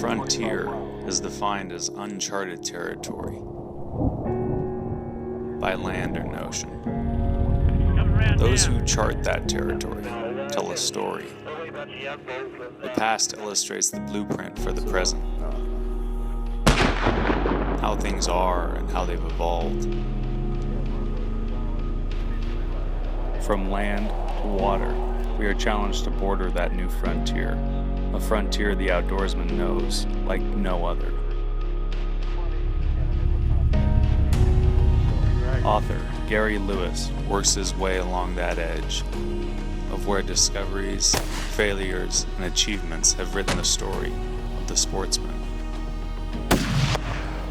frontier is defined as uncharted territory by land or ocean. Those who chart that territory tell a story. The past illustrates the blueprint for the present, how things are and how they've evolved. From land to water, we are challenged to border that new frontier, a frontier the outdoorsman knows like no other. Author Gary Lewis works his way along that edge of where discoveries, failures, and achievements have written the story of the sportsman.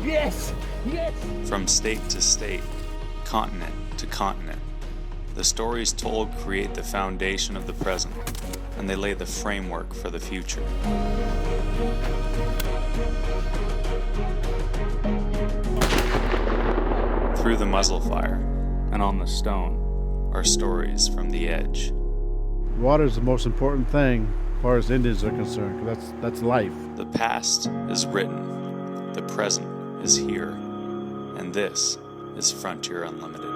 Yes! Yes! From state to state, continent to continent, the stories told create the foundation of the present, and they lay the framework for the future. Through the muzzle fire and on the stone are stories from the edge. Water is the most important thing as far as Indians are concerned, 'cause that's life. The past is written, the present is here, and this is Frontier Unlimited.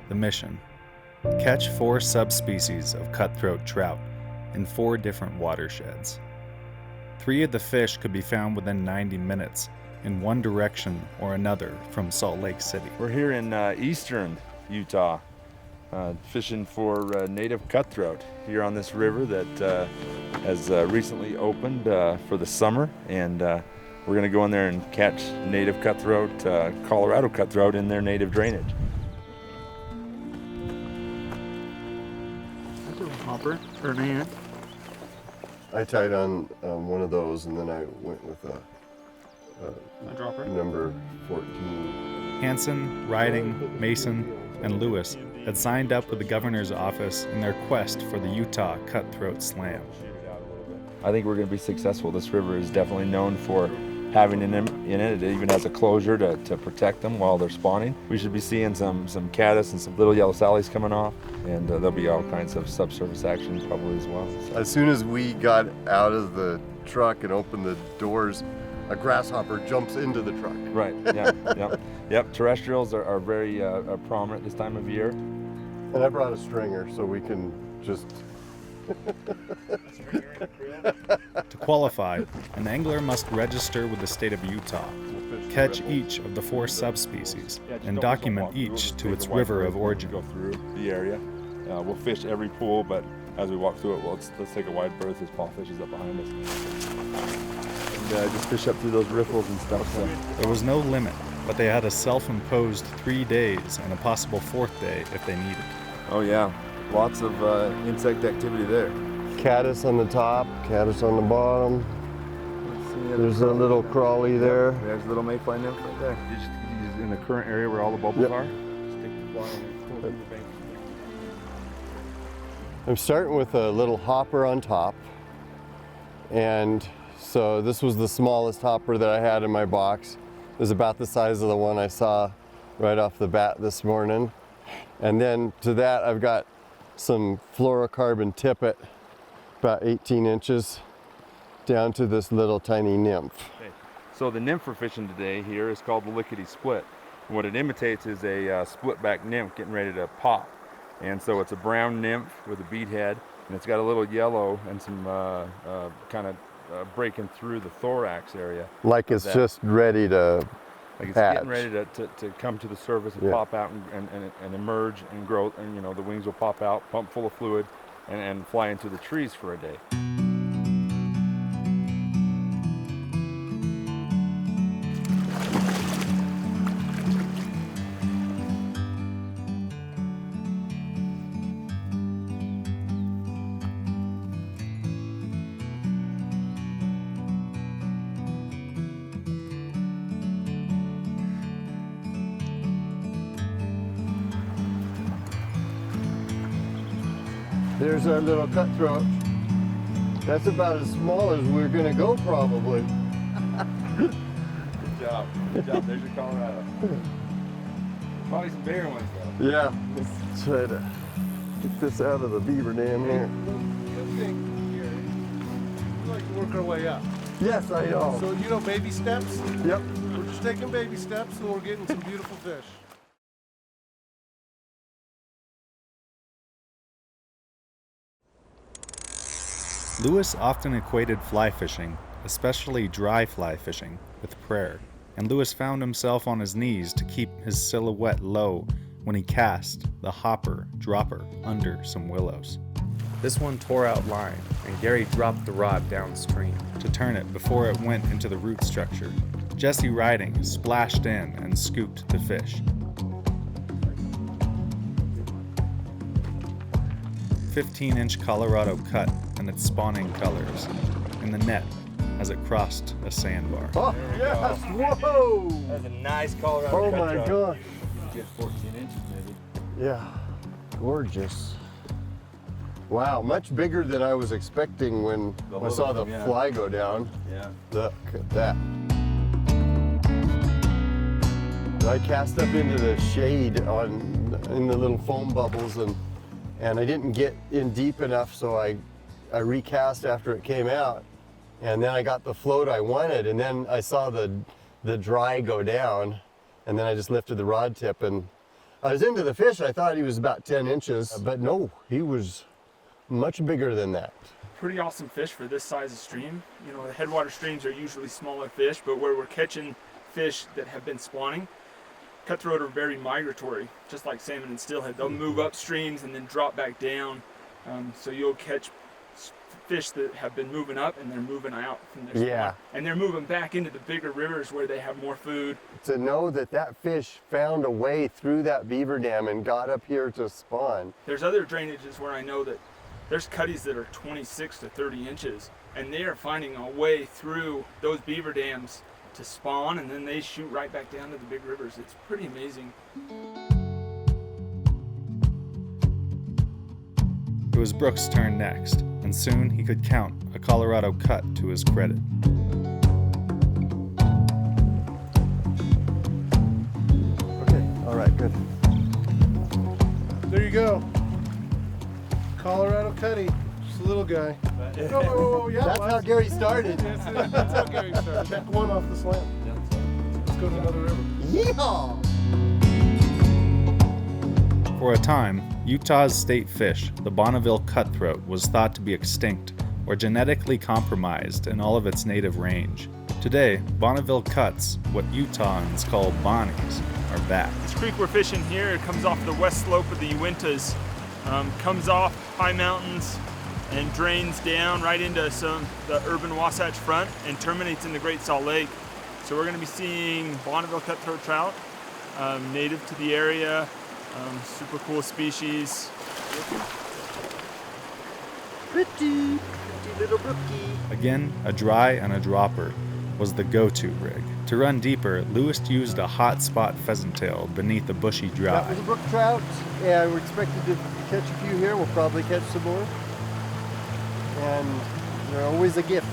The mission: catch 4 subspecies of cutthroat trout in 4 different watersheds. 3 of the fish could be found within 90 minutes in one direction or another from Salt Lake City. We're here in eastern Utah, fishing for native cutthroat here on this river that has recently opened for the summer, and we're going to go in there and catch native cutthroat, Colorado cutthroat in their native drainage. That's a hopper or an ant. I tied on one of those, and then I went with a dropper? number 14. Hansen, Riding, Mason, and Lewis had signed up with the governor's office in their quest for the Utah Cutthroat Slam. I think we're going to be successful. This river is definitely known for having in it. It even has a closure to protect them while they're spawning. We should be seeing some caddis and some little yellow sallies coming off, and there'll be all kinds of subsurface action probably as well. As soon as we got out of the truck and opened the doors, a grasshopper jumps into the truck. Right, yeah, yep. Terrestrials are very prominent this time of year. And I brought a stringer so we can just... To qualify, an angler must register with the state of Utah, catch each of the 4 subspecies, and document each to its river of origin. Go through the area. We'll fish every pool, but as we walk through it, let's take a wide berth. There's paw fishes up behind us. And just fish up through those riffles and stuff. So. There was no limit, but they had a self-imposed 3 days and a possible 4th day if they needed. Oh yeah, lots of insect activity there. Caddis on the top, caddis on the bottom. There's a little crawly there. There's a little mayfly nymph right there. He's in the current area where all the bubbles are. I'm starting with a little hopper on top. And so this was the smallest hopper that I had in my box. It was about the size of the one I saw right off the bat this morning. And then to that I've got some fluorocarbon tippet, about 18 inches, down to this little tiny nymph. Okay. So the nymph we're fishing today here is called the lickety split. And what it imitates is a split back nymph getting ready to pop. And so it's a brown nymph with a bead head, and it's got a little yellow and some kind of breaking through the thorax area. Like it's just ready to like it's hatch. getting ready to come to the surface and pop out and emerge and grow, and you know the wings will pop out, pump full of fluid, and fly into the trees for a day. There's our little cutthroat. That's about as small as we're gonna go probably. Good job. Good job. There's your Colorado. Probably some bigger ones though. Yeah. Let's try to Get this out of the beaver dam here. Good thing here, we like to work our way up. Yes, I know. So, you know, baby steps? Yep. We're just taking baby steps and we're getting some beautiful fish. Lewis often equated fly fishing, especially dry fly fishing, with prayer, and Lewis found himself on his knees to keep his silhouette low when he cast the hopper dropper under some willows. This one tore out line, and Gary dropped the rod downstream to turn it before it went into the root structure. Jesse Riding splashed in and scooped the fish. 15-inch Colorado cut and its spawning colors in the net as it crossed a sandbar. Oh, yes! Whoa! That's a nice Colorado Oh my gosh. Get 14 inches maybe. Yeah, gorgeous. Wow, much bigger than I was expecting when I saw the fly go down. Yeah. Look at that. I cast up into the shade in the little foam bubbles and I didn't get in deep enough, so I recast after it came out. And then I got the float I wanted, and then I saw the dry go down, and then I just lifted the rod tip, and I was into the fish. I thought he was about 10 inches, but no, he was much bigger than that. Pretty awesome fish for this size of stream. You know, the headwater streams are usually smaller fish, but where we're catching fish that have been spawning, cutthroat are very migratory, just like salmon and steelhead. They'll move up streams and then drop back down. So you'll catch fish that have been moving up and they're moving out from their spawn. Yeah. And they're moving back into the bigger rivers where they have more food. To know that that fish found a way through that beaver dam and got up here to spawn. There's other drainages where I know that there's cutties that are 26 to 30 inches, and they are finding a way through those beaver dams to spawn, and then they shoot right back down to the big rivers. It's pretty amazing. It was Brooks' turn next, and soon he could count a Colorado cut to his credit. Okay, all right, good. There you go. Colorado cutty. Just a little guy. Oh, yeah. That's how Gary started. That's how Gary started. Check one off the slant. Let's go to another river. Yeehaw! For a time, Utah's state fish, the Bonneville Cutthroat, was thought to be extinct or genetically compromised in all of its native range. Today, Bonneville Cuts, what Utahns call Bonnies, are back. This creek we're fishing here, it comes off the west slope of the Uintas, comes off high mountains and drains down right into the urban Wasatch Front and terminates in the Great Salt Lake. So we're going to be seeing Bonneville Cutthroat trout, native to the area, super cool species. Pretty little brookie. Again, a dry and a dropper was the go-to rig. To run deeper, Lewis used a hot spot pheasant tail beneath a bushy That dry. was a brook trout, and we're expected to catch a few here. We'll probably catch some more. And they're always a gift.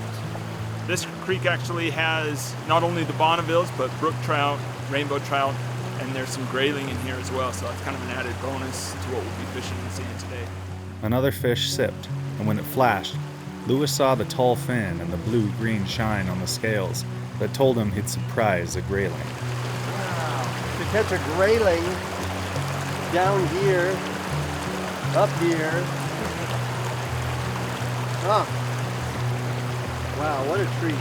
This creek actually has not only the Bonnevilles, but brook trout, rainbow trout, and there's some grayling in here as well, so that's kind of an added bonus to what we'll be fishing and seeing today. Another fish sipped, and when it flashed, Lewis saw the tall fin and the blue-green shine on the scales that told him he'd surprise a grayling. Wow. To catch a grayling down here, up here. Ah. Wow, what a treat.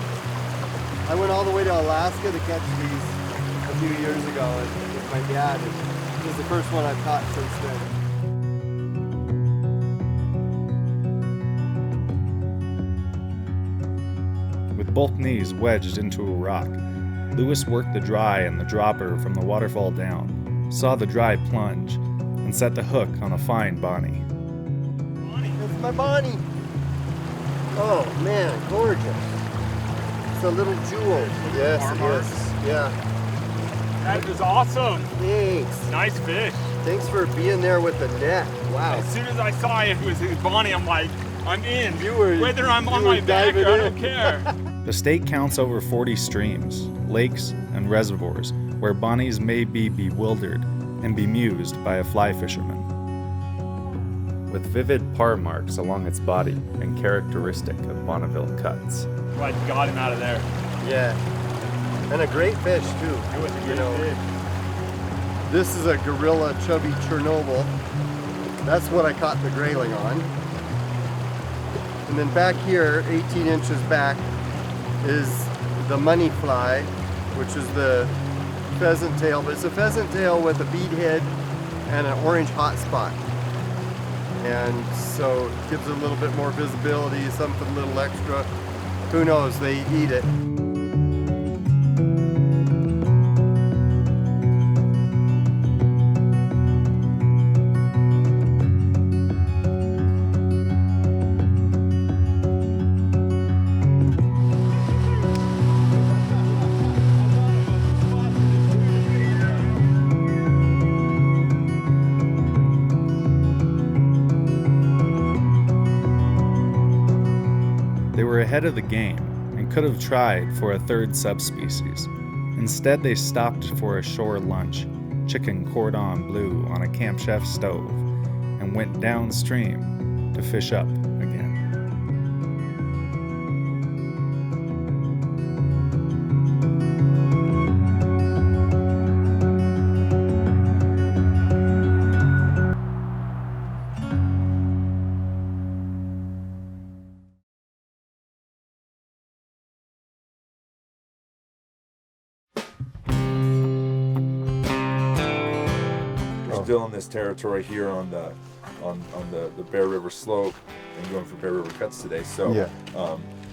I went all the way to Alaska to catch these a few years ago with my dad, and this is the first one I've caught since then. With both knees wedged into a rock, Lewis worked the dry and the dropper from the waterfall down, saw the dry plunge, and set the hook on a fine Bonnie. It's my Bonnie. Oh man, gorgeous. It's a little jewel. Yes, yes, yeah. That is awesome. Thanks. Nice fish. Thanks for being there with the net. Wow. As soon as I saw it was Bonnie, I'm like, I'm in. were- Whether I'm on you were my back or diving I don't in. care. The state counts over 40 streams, lakes, and reservoirs where Bonnies may be bewildered and bemused by a fly fisherman. with vivid parr marks along its body and characteristic of Bonneville cuts. Like, got him out of there. Yeah. And a great fish too. It was a You good know, fish. This is a gorilla chubby Chernobyl. That's what I caught the grayling on. And then back here, 18 inches back, is the money fly, which is the pheasant tail. But it's a pheasant tail with a bead head and an orange hot spot. And so it gives it a little bit more visibility, something a little extra. Who knows, they eat it. They were ahead of the game and could have tried for a third subspecies. Instead, they stopped for a shore lunch, chicken cordon bleu on a Camp Chef stove, and went downstream to fish up again. Still in this territory here on the Bear River slope and going for Bear River cuts today. So Yeah.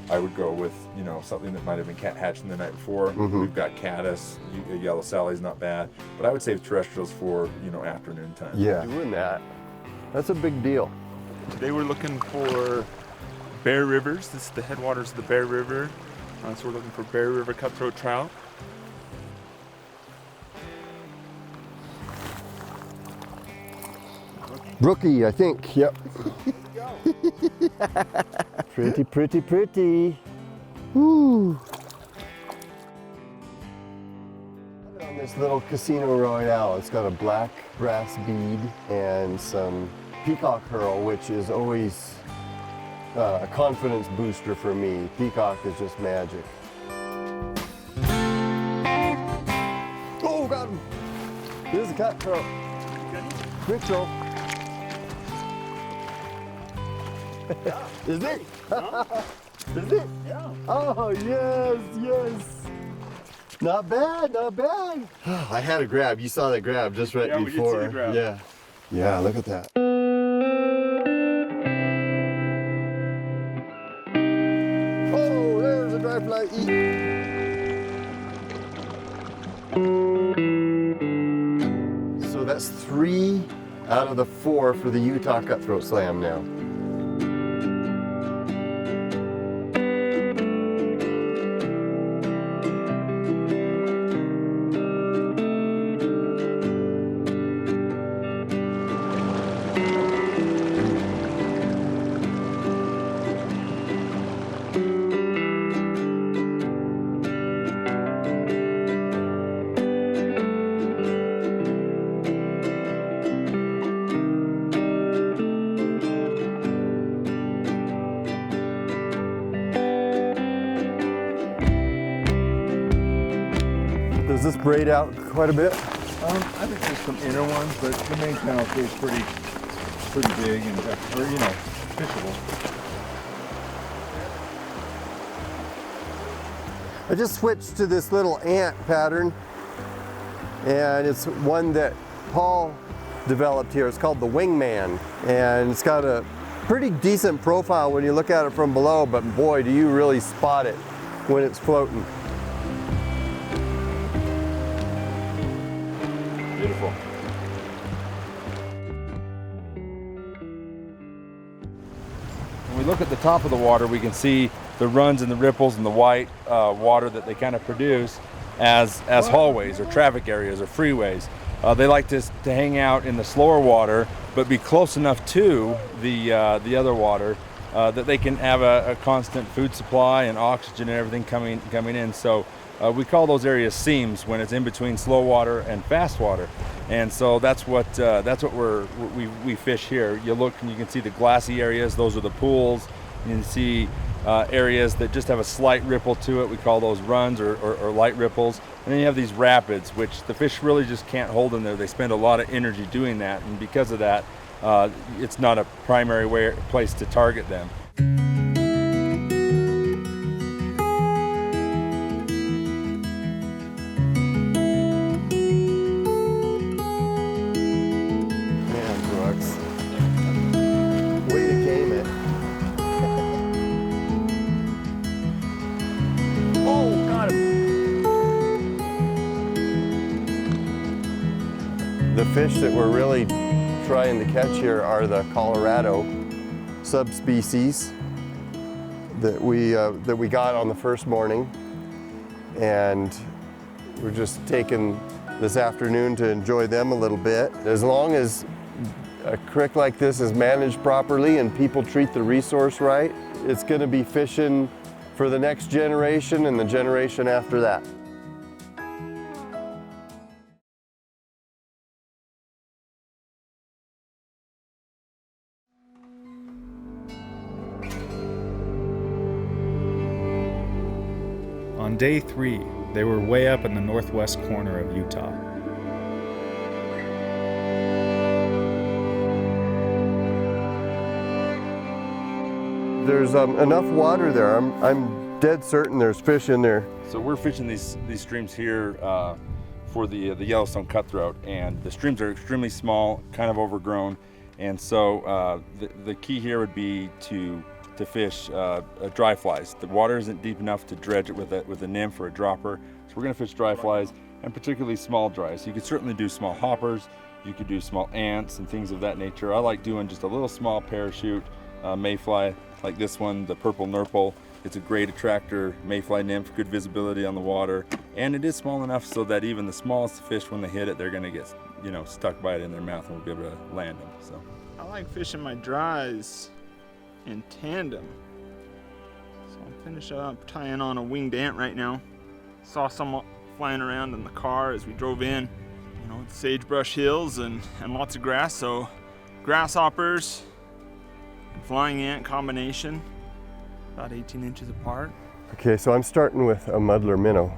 I would go with, you know, something that might have been cat hatching the night before. We've got caddis, yellow Sally's not bad, but I would save terrestrials for, you know, afternoon time. Yeah. Doing that. That's a big deal. Today we're looking for Bear Rivers. This is the headwaters of the Bear River. So we're looking for Bear River cutthroat trout. Brookie, I think. Yep. Pretty, pretty, pretty. Woo. On this little Casino Royale, it's got a black brass bead and some peacock herl, which is always a confidence booster for me. Peacock is just magic. Oh, got him. There's a cutthroat. Mitchell. Is it? Is it? Yeah. Oh, yes, yes. Not bad, not bad. I had a grab. You saw that grab just right Yeah, we did see before. the grab. Yeah. Yeah, look at that. Oh, there's a dry fly eat. So that's 3 out of the 4 for the Utah Cutthroat Slam now. Does this braid out quite a bit? I think there's some inner ones, but the main channel feels pretty big and, or you know, fishable. I just switched to this little ant pattern, and it's one that Paul developed here. It's called the Wingman, and it's got a pretty decent profile when you look at it from below, but boy, do you really spot it when it's floating. Beautiful. When we look at the top of the water, we can see the runs and the ripples and the white water that they kind of produce as hallways or traffic areas or freeways. They like to hang out in the slower water, but be close enough to the other water that they can have a constant food supply and oxygen and everything coming in. So we call those areas seams when it's in between slow water and fast water. And so that's what we fish here. You look and you can see the glassy areas, those are the pools. You can see areas that just have a slight ripple to it. We call those runs or light ripples. And then you have these rapids, which the fish really just can't hold in there. They spend a lot of energy doing that, and because of that, it's not a primary place to target them. Man, Brooks. Way to game it. Oh, got him. The fish that we're really trying to catch here are the Colorado subspecies that we got on the first morning, and we're just taking this afternoon to enjoy them a little bit. As long as a creek like this is managed properly and people treat the resource right, it's going to be fishing for the next generation and the generation after that. On day 3, they were way up in the northwest corner of Utah. There's enough water there. I'm dead certain there's fish in there. So we're fishing these streams here for the Yellowstone cutthroat, and the streams are extremely small, kind of overgrown, and so the key here would be to fish dry flies. The water isn't deep enough to dredge it with a nymph or a dropper, so we're going to fish dry flies, and particularly small dries. You could certainly do small hoppers, you could do small ants and things of that nature. I like doing just a little small parachute mayfly like this one, the purple nurple. It's a great attractor mayfly nymph, good visibility on the water, and it is small enough so that even the smallest fish, when they hit it, they're going to get stuck by it in their mouth, and we'll be able to land them. So I like fishing my dries in tandem. So I'm finishing up tying on a winged ant right now. Saw some flying around in the car as we drove in. It's sagebrush hills and lots of grass, so grasshoppers and flying ant combination, about 18 inches apart. Okay, so I'm starting with a Muddler Minnow,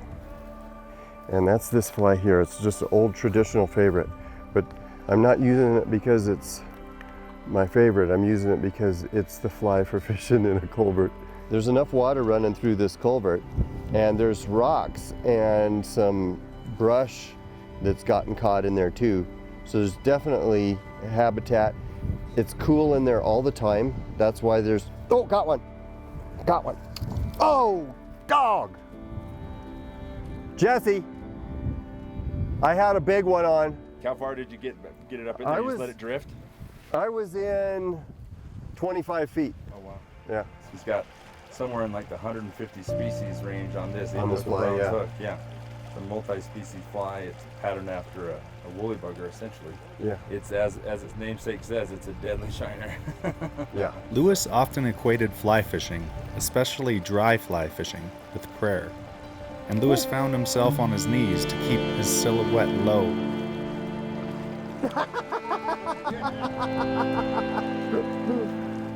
and that's this fly here. It's just an old traditional favorite, but I'm not using it because it's my favorite. I'm using it because it's the fly for fishing in a culvert. There's enough water running through this culvert, and there's rocks and some brush that's gotten caught in there too. So there's definitely habitat. It's cool in there all the time. That's why there's, oh, got one. Got one. Oh, dog. Jesse, I had a big one on. how far did you get it up in there? You just let it drift? I was in 25 feet. Oh wow. Yeah. So he's got somewhere in like the 150 species range on this. On this fly, yeah. Hook. Yeah. It's a multi-species fly. It's patterned after a woolly bugger, essentially. Yeah. It's as its namesake says, it's a deadly shiner. Yeah. Lewis often equated fly fishing, especially dry fly fishing, with prayer. And Lewis found himself on his knees to keep his silhouette low.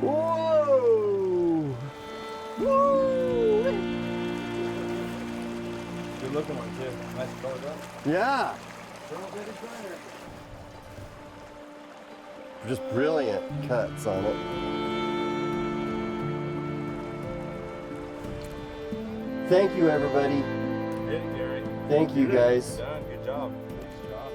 Whoa! Woo! Good looking one too. Nice colored up. Yeah. Just brilliant cuts on it. Thank you, everybody. Hey, Gary. Thank you, guys. Good done. Good job. Good job.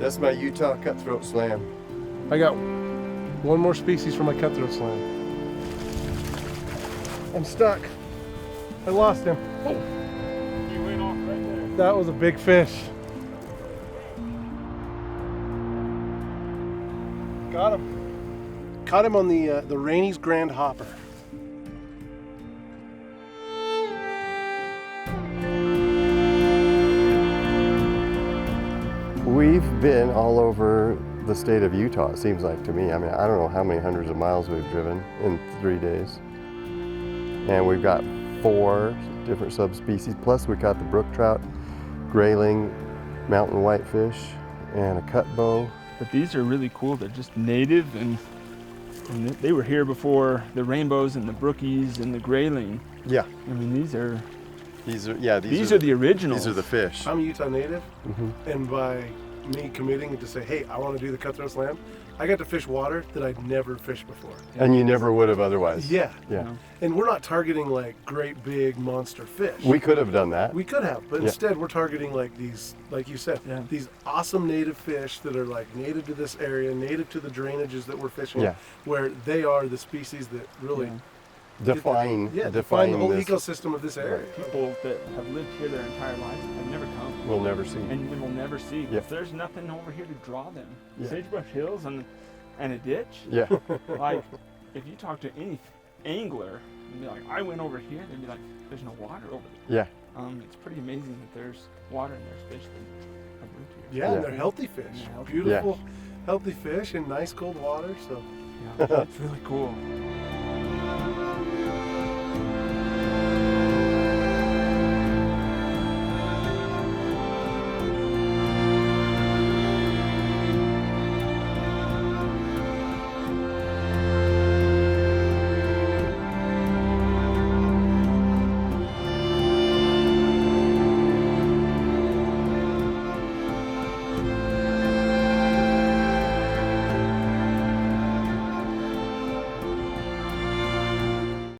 That's my Utah Cutthroat Slam. I got one more species for my cutthroat slam. I'm stuck. I lost him. Oh. He went off right there. That was a big fish. Got him. Caught him on the Rainey's Grand Hopper. We've been all over the state of Utah, it seems like to me. I mean, I don't know how many hundreds of miles we've driven in 3 days. And we've got 4 different subspecies, plus we caught the brook trout, grayling, mountain whitefish, and a cutbow. But these are really cool. They're just native, and they were here before the rainbows and the brookies and the grayling. Yeah. I mean, these are These are the originals. These are the fish. I'm a Utah native, Mm-hmm. and by me committing to say, hey, I want to do the cutthroat slam, I got to fish water that I'd never fished before. And you never would have otherwise. Yeah. Yeah. And we're not targeting like great big monster fish. We could have done that. We could have, but Yeah. instead we're targeting like these, like you said, Yeah. these awesome native fish that are like native to this area, native to the drainages that we're fishing, Yeah. where they are the species that really define define the whole this. ecosystem of this area. People that have lived here their entire lives have never come. We'll never see. And will never see. Yeah. If there's nothing over here to draw them. Yeah. Sagebrush hills and a ditch. Yeah. Like, if you talk to any angler and be like, I went over here, they'd be like, there's no water over there. Yeah. It's pretty amazing that there's water and there's fish that have lived here. Yeah, Yeah. and they're healthy fish. Yeah, healthy. Beautiful, healthy fish in nice cold water. So Yeah, it's really cool.